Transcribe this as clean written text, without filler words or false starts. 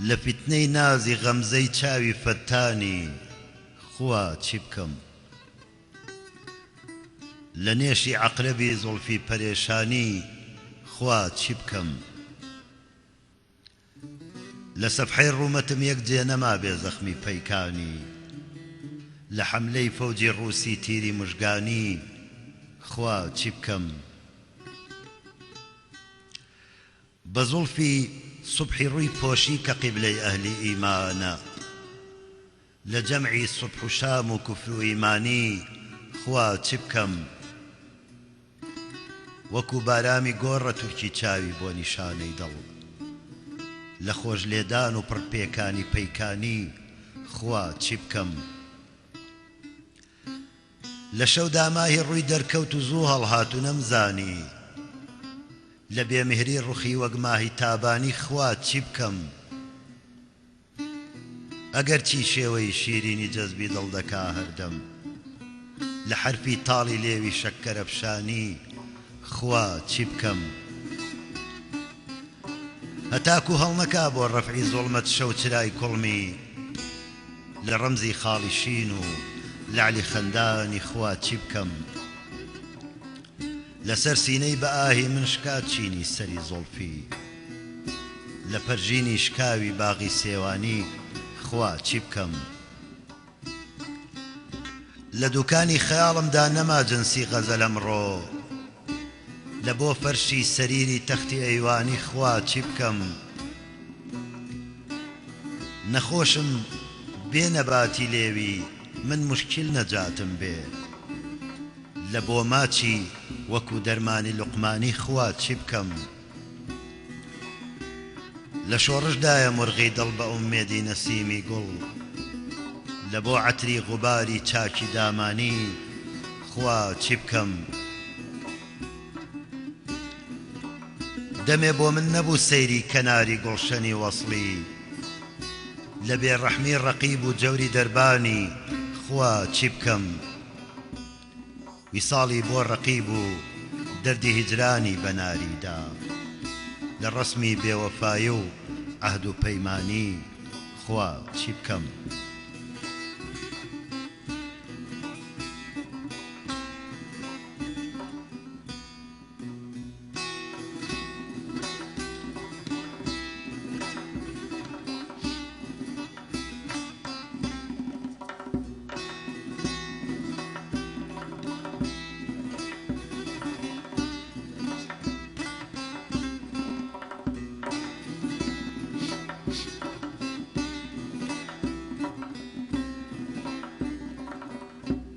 لفتنەی نازی غەمزەی چاوی فەتانی خوا چی بکەم لە نێشی عەقرەبی زوڵفی پەرێشانی خوا چی بکەم لە سەفحەی ڕوومەتم یەک جێ نەما بێ زەخمی پەیکانی لە حەملەی فەوجی ڕووسی تیری مژگانی خوا چی بکەم بە زوڵفی سوبحی ڕووی پۆشی کە قیبلەی ئەهلی ئیمانە لە جەمعی سوبح و شام و کوفر و ئیمانی خوا چی بکەم وەکو بارامی گۆڕە تورکی چاوی بۆ نیشانەی دڵ لە خۆش لێدان و پڕپێکانی پەیکانی خوا چی بکەم لە شەودا ماهی ڕووی دەرکەوت و زوو هەڵهات و نەمزانی لە بێمهری ڕوخی وەک ماهی تابانی خوا چی بکەم ئەگەر چی شێوەی شیرینی جەزبی دڵ دەکا هەردەم لە حرفی تاڵی لێوی شەکەرەفشانی خوا چی بکەم هەتاکو هەڵنەکا بۆ ڕەفعی زوڵمەت شەو چرای کوڵمی لە ڕەمزی خاڵی شین و لەعلی خەندانی خوا چی بکەم لەسەر سینەی بە ئاهی من شکات چینی سەری زوڵفی لە پەرژینی شکاوی باغی سێوانی خوا چی بکەم لە دوکانی خەیاڵمدا نەما جنسی غەزەل ئەمڕۆ لە بۆ فەرشی سەریری تەختی ئەیوانی خوا چی بکەم نەخۆشم بێ نەباتی لێوی من مشکل نەجاتم بێ لە بۆ ماچی وەکو دەرمانی لوقمانی خوا چی بکەم لە شۆڕشدایە مرغی دڵ بە ئومێدی نەسیمی گوڵ لە بۆ عەتری غوباری چاکی دامانی خوا چی بکەم دەمێ بۆ من نەبوو سەیری کەناری گوڵشەنی وەسڵی لە بێڕەحمی ڕەقیب و جەوری دەربانی خوا چی بکەم ویساڵی بۆ ڕەقیب و دەردی هیجرانی بەناریدا لە ڕەسمی بێوەفایی و عەهد و پەیمانی خوا چی بکەم